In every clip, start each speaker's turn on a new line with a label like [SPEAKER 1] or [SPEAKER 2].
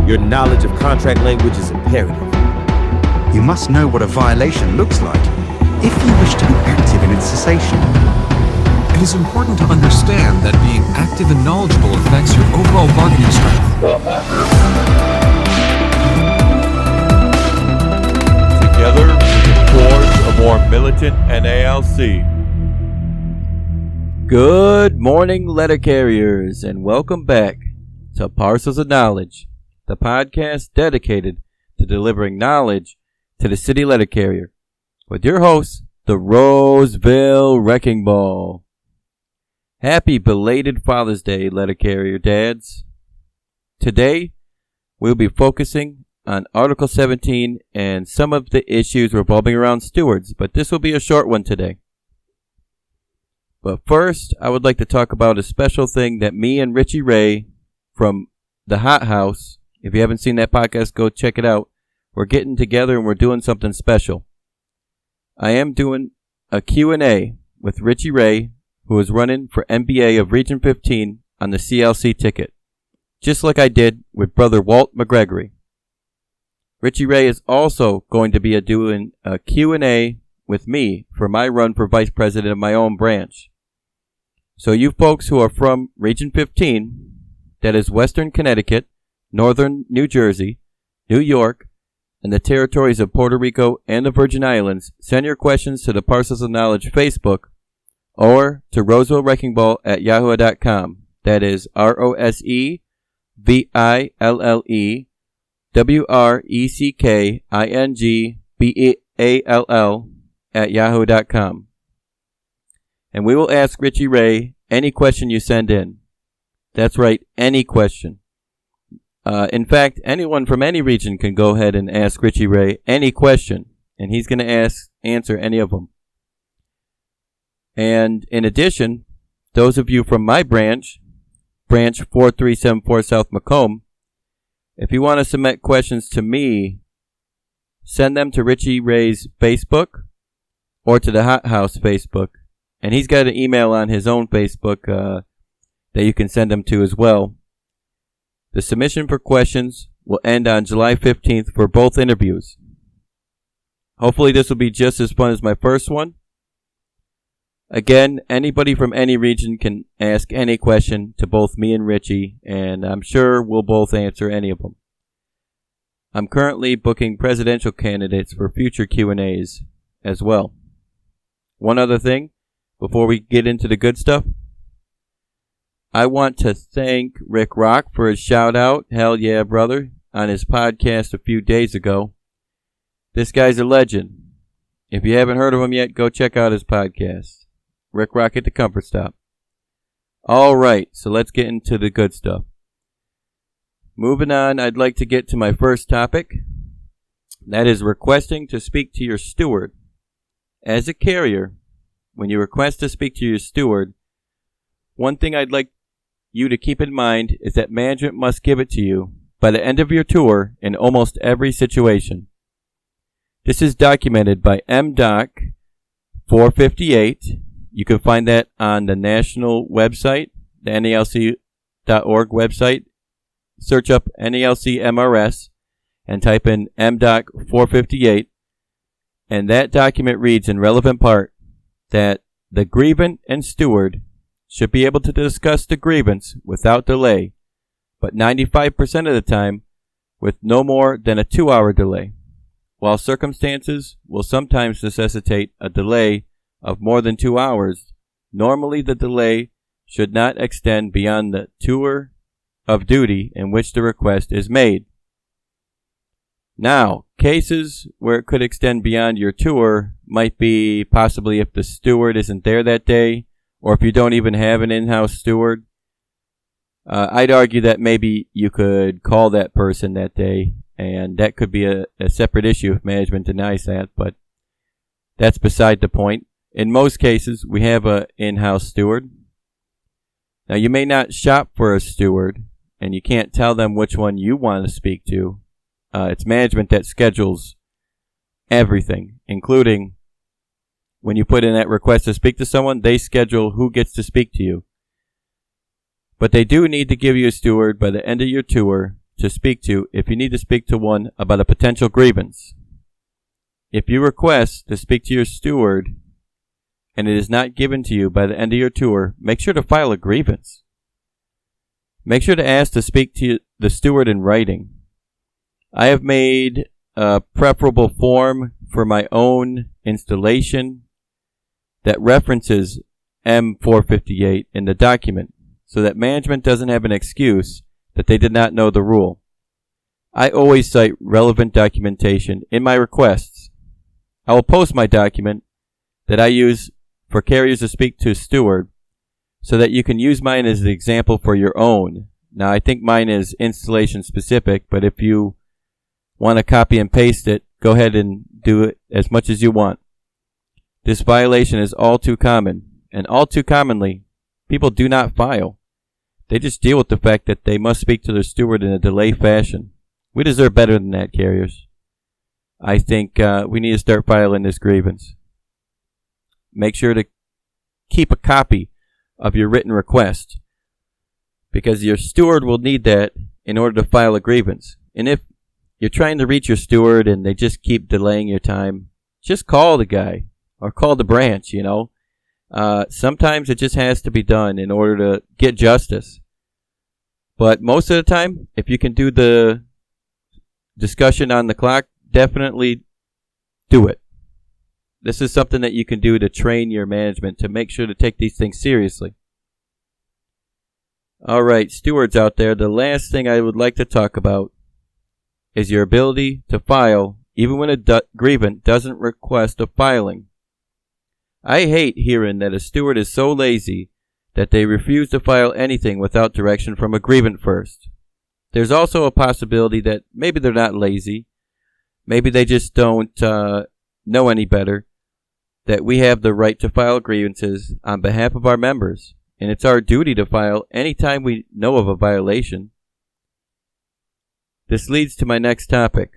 [SPEAKER 1] Your knowledge of contract language is imperative.
[SPEAKER 2] You must know what a violation looks like if you wish to be active in its cessation.
[SPEAKER 3] It is important to understand that being active and knowledgeable affects your overall bargaining strength.
[SPEAKER 4] Together, we can forge a more militant NALC.
[SPEAKER 5] Good morning, letter carriers, and welcome back to Parcels of Knowledge, the podcast dedicated to delivering knowledge to the city letter carrier, with your host, the Roseville Wrecking Ball. Happy belated Father's Day, letter carrier dads. Today, we'll be focusing on Article 17 and some of the issues revolving around stewards, but this will be a short one today. But first, I would like to talk about a special thing that me and Richie Ray from the Hot House, if you haven't seen that podcast, go check it out. We're getting together and we're doing something special. I am doing a Q&A with Richie Ray, who is running for MBA of Region 15 on the CLC ticket, just like I did with Brother Walt McGregory. Richie Ray is also going to be doing a Q&A with me for my run for Vice President of my own branch. So you folks who are from Region 15, that is Western Connecticut, Northern New Jersey, New York, and the territories of Puerto Rico and the Virgin Islands, send your questions to the Parcels of Knowledge Facebook or to rosevillewreckingball@yahoo.com. That is ROSEVILLEWRECKINGBALL@yahoo.com. And we will ask Richie Ray any question you send in. That's right, any question. In fact, anyone from any region can go ahead and ask Richie Ray any question, and he's going to answer any of them. And in addition, those of you from my branch 4374 South Macomb, if you want to submit questions to me, send them to Richie Ray's Facebook or to the Hot House Facebook. And he's got an email on his own Facebook that you can send them to as well. The submission for questions will end on July 15th for both interviews. Hopefully this will be just as fun as my first one. Again, anybody from any region can ask any question to both me and Richie, and I'm sure we'll both answer any of them. I'm currently booking presidential candidates for future Q&As as well. One other thing, before we get into the good stuff, I want to thank Rick Rock for his shout out, hell yeah brother, on his podcast a few days ago. This guy's a legend. If you haven't heard of him yet, go check out his podcast. Rick Rock at the Comfort Stop. Alright, so let's get into the good stuff. Moving on, I'd like to get to my first topic. That is requesting to speak to your steward. As a carrier, when you request to speak to your steward, one thing I'd like you to keep in mind is that management must give it to you by the end of your tour in almost every situation. This is documented by MDoc 458. You can find that on the national website, the NALC.org website. Search up NALC MRS and type in MDoc 458. And that document reads in relevant part that the grievant and steward should be able to discuss the grievance without delay, but 95% of the time with no more than a 2-hour delay, while circumstances will sometimes necessitate a delay of more than 2 hours. Normally the delay should not extend beyond the tour of duty in which the request is made. Now, cases where it could extend beyond your tour might be possibly if the steward isn't there that day, or if you don't even have an in-house steward. I'd argue that maybe you could call that person that day, and that could be a separate issue if management denies that, but that's beside the point. In most cases, we have an in-house steward. Now, you may not shop for a steward, and you can't tell them which one you want to speak to. It's management that schedules everything, including when you put in that request to speak to someone, they schedule who gets to speak to you. But they do need to give you a steward by the end of your tour to speak to if you need to speak to one about a potential grievance. If you request to speak to your steward and it is not given to you by the end of your tour, make sure to file a grievance. Make sure to ask to speak to the steward in writing. I have made a preferable form for my own installation that references M458 in the document so that management doesn't have an excuse that they did not know the rule. I always cite relevant documentation in my requests. I will post my document that I use for carriers to speak to a steward so that you can use mine as the example for your own. Now, I think mine is installation specific, but if you want to copy and paste it, go ahead and do it as much as you want. This violation is all too common, and all too commonly, people do not file. They just deal with the fact that they must speak to their steward in a delay fashion. We deserve better than that, carriers. I think we need to start filing this grievance. Make sure to keep a copy of your written request, because your steward will need that in order to file a grievance. And if you're trying to reach your steward and they just keep delaying your time, just call the guy or call the branch, Sometimes it just has to be done in order to get justice. But most of the time, if you can do the discussion on the clock, definitely do it. This is something that you can do to train your management to make sure to take these things seriously. All right, stewards out there, the last thing I would like to talk about is your ability to file even when a grievant doesn't request a filing. I hate hearing that a steward is so lazy that they refuse to file anything without direction from a grievant first. There's also a possibility that maybe they're not lazy. Maybe they just don't know any better, that we have the right to file grievances on behalf of our members, and it's our duty to file anytime we know of a violation. This leads to my next topic.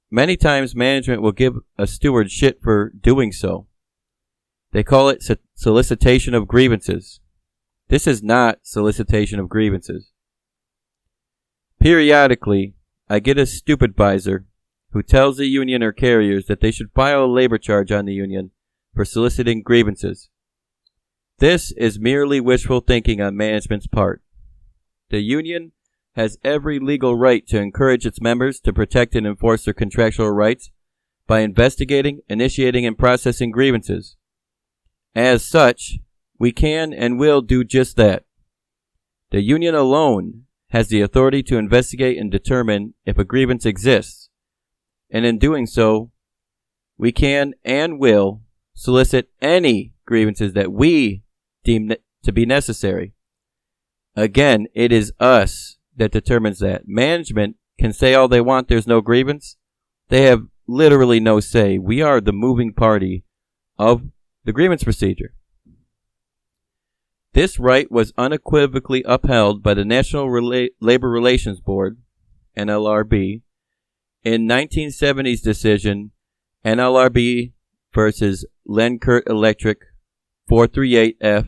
[SPEAKER 5] Many times management will give a steward shit for doing so. They call it solicitation of grievances. This is not solicitation of grievances. Periodically, I get a stupid advisor who tells the union or carriers that they should file a labor charge on the union for soliciting grievances. This is merely wishful thinking on management's part. The union has every legal right to encourage its members to protect and enforce their contractual rights by investigating, initiating, and processing grievances. As such, we can and will do just that. The union alone has the authority to investigate and determine if a grievance exists, and in doing so, we can and will solicit any grievances that we deem to be necessary. Again, it is us that determines that. Management can say all they want there's no grievance. They have literally no say. We are the moving party of the grievance procedure. This right was unequivocally upheld by the National Labor Relations Board, NLRB, in 1970's decision NLRB versus Lenkert Electric 438F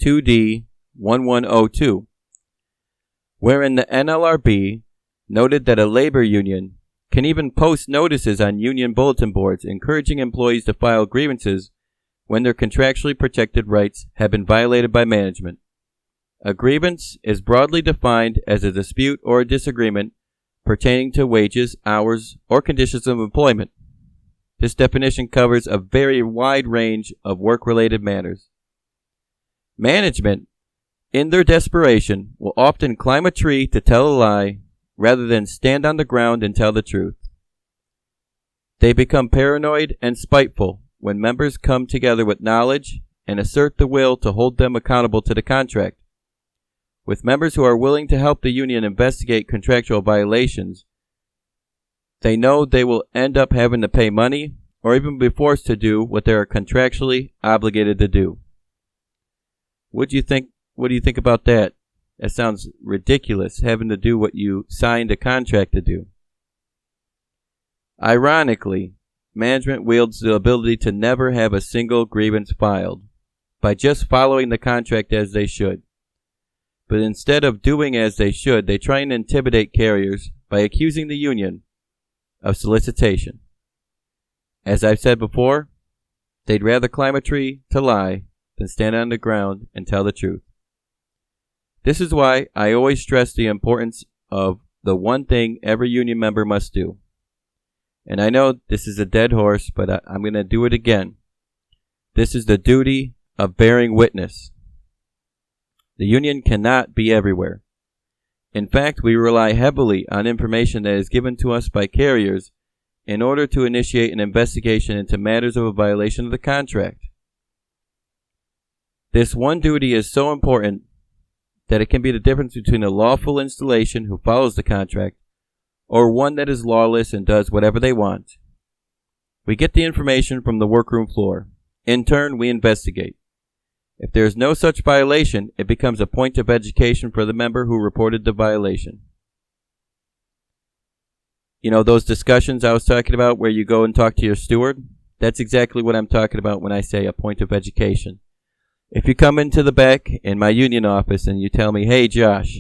[SPEAKER 5] 2D 1102, wherein the NLRB noted that a labor union can even post notices on union bulletin boards encouraging employees to file grievances when their contractually protected rights have been violated by management. A grievance is broadly defined as a dispute or a disagreement pertaining to wages, hours, or conditions of employment. This definition covers a very wide range of work-related matters. Management, in their desperation, will often climb a tree to tell a lie rather than stand on the ground and tell the truth. They become paranoid and spiteful when members come together with knowledge and assert the will to hold them accountable to the contract. With members who are willing to help the union investigate contractual violations, they know they will end up having to pay money or even be forced to do what they are contractually obligated to do. What do you think about that? That sounds ridiculous, having to do what you signed a contract to do. Ironically, management wields the ability to never have a single grievance filed by just following the contract as they should. But instead of doing as they should, they try and intimidate carriers by accusing the union of solicitation. As I've said before, they'd rather climb a tree to lie than stand on the ground and tell the truth. This is why I always stress the importance of the one thing every union member must do. And I know this is a dead horse, but I'm going to do it again. This is the duty of bearing witness. The union cannot be everywhere. In fact, we rely heavily on information that is given to us by carriers in order to initiate an investigation into matters of a violation of the contract. This one duty is so important that it can be the difference between a lawful installation who follows the contract or one that is lawless and does whatever they want. We get the information from the workroom floor. In turn, we investigate. If there is no such violation, it becomes a point of education for the member who reported the violation. You know, those discussions I was talking about where you go and talk to your steward? That's exactly what I'm talking about when I say a point of education. If you come into the back in my union office and you tell me, hey, Josh,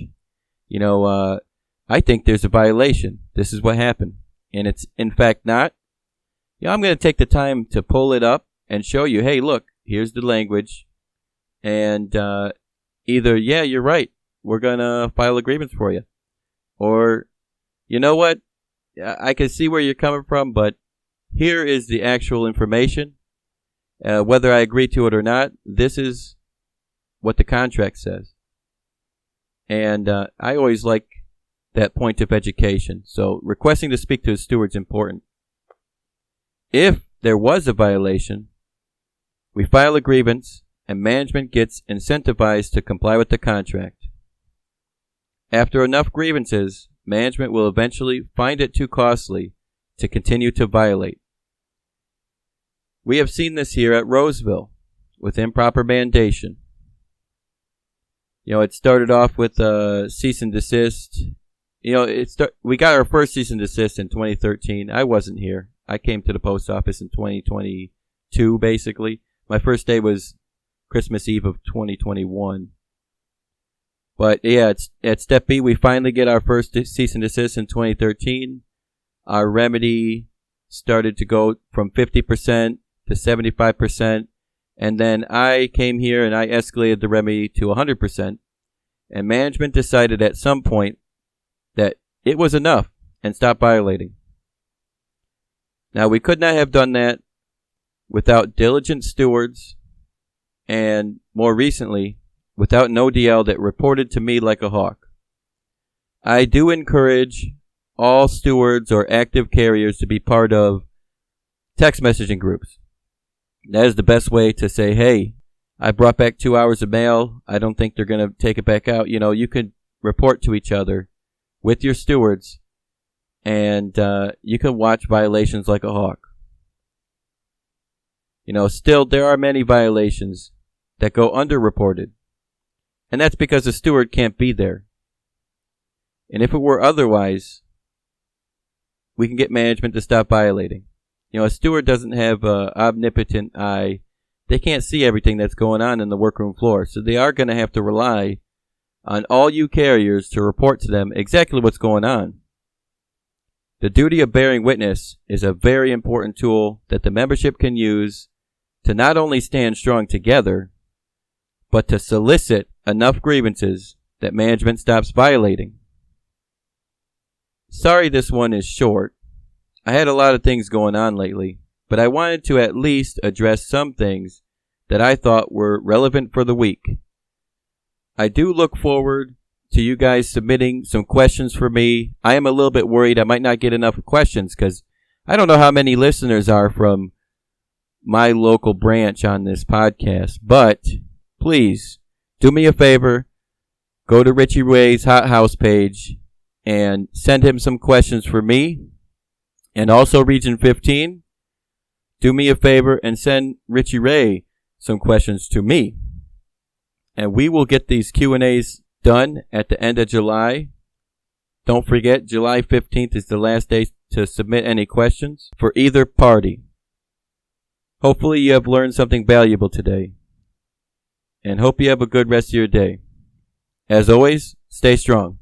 [SPEAKER 5] I think there's a violation. This is what happened. And it's in fact not. I'm going to take the time to pull it up and show you, hey, look, here's the language. And either, yeah, you're right, we're going to file a grievance for you. Or, you know what, I can see where you're coming from, but here is the actual information. Whether I agree to it or not, this is what the contract says. And I always like that point of education. So requesting to speak to the steward is important. If there was a violation, we file a grievance, and management gets incentivized to comply with the contract. After enough grievances, management will eventually find it too costly to continue to violate. We have seen this here at Roseville with improper mandation. It started off with a cease and desist. We got our first cease and desist in 2013. I wasn't here. I came to the post office in 2022, basically. My first day was Christmas Eve of 2021. But yeah, at Step B, we finally get our first cease and desist in 2013. Our remedy started to go from 50% to 75%. And then I came here and I escalated the remedy to 100%. And management decided at some point that it was enough and stopped violating. Now, we could not have done that without diligent stewards, and more recently, without an ODL that reported to me like a hawk. I do encourage all stewards or active carriers to be part of text messaging groups. That is the best way to say, hey, I brought back 2 hours of mail. I don't think they're going to take it back out. You could report to each other with your stewards, and you can watch violations like a hawk. Still, there are many violations that go underreported. And that's because the steward can't be there. And if it were otherwise, we can get management to stop violating. A steward doesn't have an omnipotent eye. They can't see everything that's going on in the workroom floor. So they are going to have to rely on all you carriers to report to them exactly what's going on. The duty of bearing witness is a very important tool that the membership can use to not only stand strong together, but to solicit enough grievances that management stops violating. Sorry this one is short. I had a lot of things going on lately, but I wanted to at least address some things that I thought were relevant for the week. I do look forward to you guys submitting some questions for me. I am a little bit worried I might not get enough questions because I don't know how many listeners are from my local branch on this podcast, but please do me a favor, go to Richie Ray's Hot House page and send him some questions for me, and also Region 15. Do me a favor and send Richie Ray some questions to me, and we will get these Q&As done at the end of July. Don't forget, July 15th is the last day to submit any questions for either party. Hopefully you have learned something valuable today, and hope you have a good rest of your day. As always, stay strong.